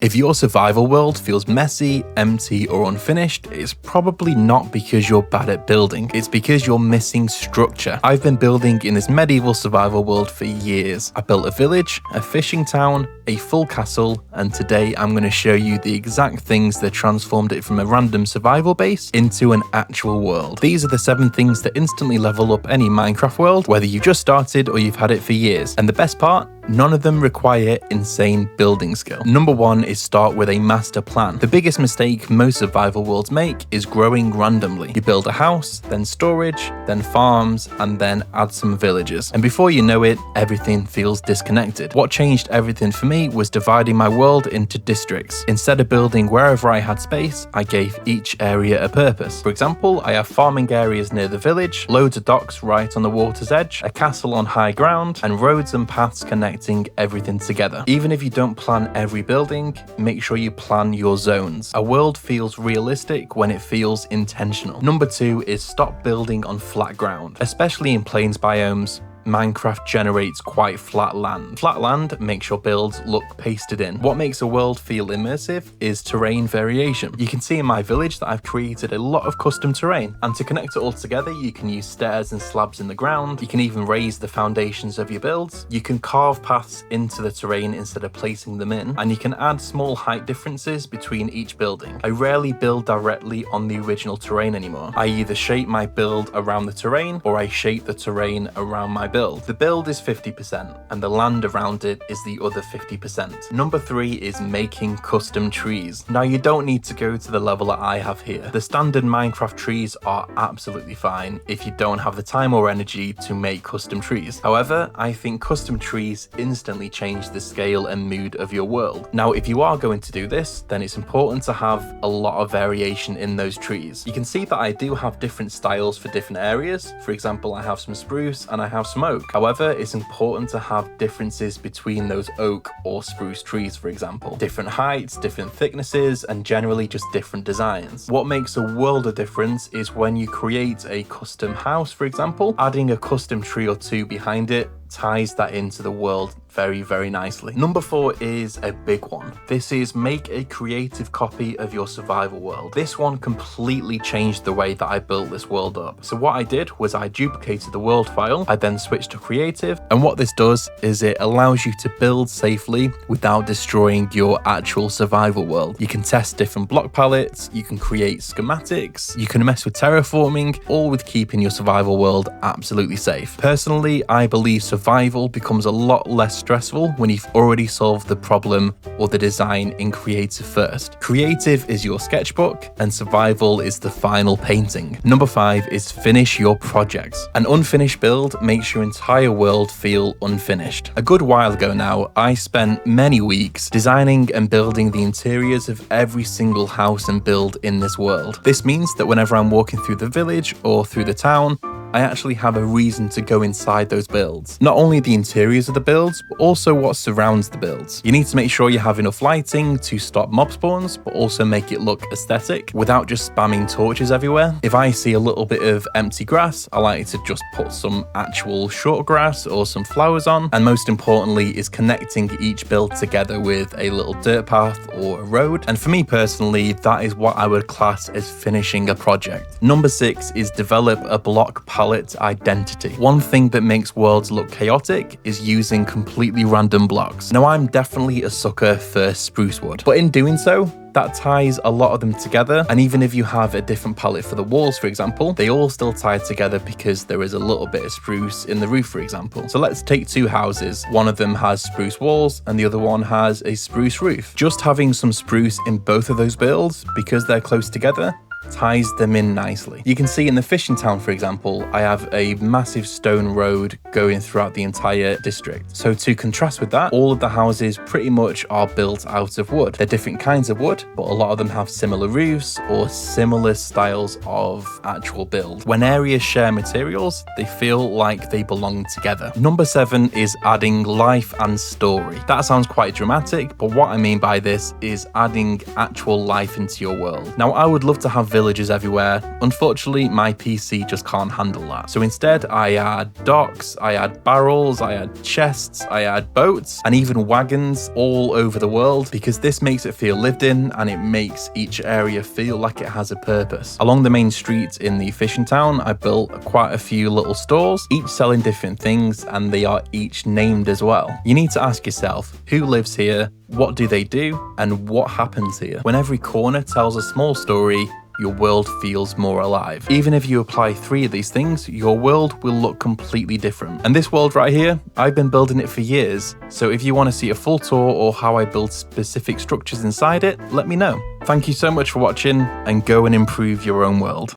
If your survival world feels messy, empty, or unfinished, it's probably not because you're bad at building, it's because you're missing structure. I've been building in this medieval survival world for years. I built a village, a fishing town, a full castle, and today I'm going to show you the exact things that transformed it from a random survival base into an actual world. These are the 7 things that instantly level up any Minecraft world, whether you just started or you've had it for years. And the best part? None of them require insane building skill. Number 1 is start with a master plan. The biggest mistake most survival worlds make is growing randomly. You build a house, then storage, then farms, and then add some villages. And before you know it, everything feels disconnected. What changed everything for me was dividing my world into districts. Instead of building wherever I had space, I gave each area a purpose. For example, I have farming areas near the village, loads of docks right on the water's edge, a castle on high ground, and roads and paths connecting everything together. Even if you don't plan every building, make sure you plan your zones. A world feels realistic when it feels intentional. Number 2 is stop building on flat ground. Especially in plains biomes, Minecraft generates quite flat land. Flat land makes your builds look pasted in. What makes a world feel immersive is terrain variation. You can see in my village that I've created a lot of custom terrain, and to connect it all together you can use stairs and slabs in the ground. You can even raise the foundations of your builds. You can carve paths into the terrain instead of placing them in, and you can add small height differences between each building. I rarely build directly on the original terrain anymore. I either shape my build around the terrain or I shape the terrain around my build. The build is 50% and the land around it is the other 50%. Number 3 is making custom trees. Now you don't need to go to the level that I have here. The standard Minecraft trees are absolutely fine if you don't have the time or energy to make custom trees. However, I think custom trees instantly change the scale and mood of your world. Now if you are going to do this, then it's important to have a lot of variation in those trees. You can see that I do have different styles for different areas. For example, I have some spruce and I have some oak. However, it's important to have differences between those oak or spruce trees, for example. Different heights, different thicknesses, and generally just different designs. What makes a world of difference is when you create a custom house, for example, adding a custom tree or 2 behind it ties that into the world very nicely. Number 4 is a big one. This is make a creative copy of your survival world. This one completely changed the way that I built this world up. So what I did was I duplicated the world file, I then switched to creative, and what this does is it allows you to build safely without destroying your actual survival world. You can test different block palettes, you can create schematics, you can mess with terraforming, all with keeping your survival world absolutely safe. Personally, I believe survival becomes a lot less stressful when you've already solved the problem or the design in creative first. Creative is your sketchbook and survival is the final painting. Number 5 is finish your projects. An unfinished build makes your entire world feel unfinished. A good while ago now, I spent many weeks designing and building the interiors of every single house and build in this world. This means that whenever I'm walking through the village or through the town, I actually have a reason to go inside those builds. Not only the interiors of the builds, but also what surrounds the builds. You need to make sure you have enough lighting to stop mob spawns, but also make it look aesthetic without just spamming torches everywhere. If I see a little bit of empty grass, I like to just put some actual short grass or some flowers on. And most importantly is connecting each build together with a little dirt path or a road. And for me personally, that is what I would class as finishing a project. Number 6 is develop a block palette identity. One thing that makes worlds look chaotic is using completely random blocks. Now I'm definitely a sucker for spruce wood, but in doing so, that ties a lot of them together, and even if you have a different palette for the walls, for example, they all still tie together because there is a little bit of spruce in the roof, for example. So let's take 2 houses. One of them has spruce walls and the other one has a spruce roof. Just having some spruce in both of those builds, because they're close together, ties them in nicely. You can see in the fishing town, for example, I have a massive stone road going throughout the entire district. So to contrast with that, all of the houses pretty much are built out of wood. They're different kinds of wood, but a lot of them have similar roofs or similar styles of actual build. When areas share materials, they feel like they belong together. Number 7 is adding life and story. That sounds quite dramatic, but what I mean by this is adding actual life into your world. Now, I would love to have villages everywhere. Unfortunately, my PC just can't handle that. So instead, I add docks, I add barrels, I add chests, I add boats, and even wagons all over the world, because this makes it feel lived in and it makes each area feel like it has a purpose. Along the main streets in the fishing town, I built quite a few little stores, each selling different things, and they are each named as well. You need to ask yourself, who lives here, what do they do, and what happens here? When every corner tells a small story, your world feels more alive. Even if you apply 3 of these things, your world will look completely different. And this world right here, I've been building it for years, so if you want to see a full tour or how I build specific structures inside it, let me know. Thank you so much for watching, and go and improve your own world.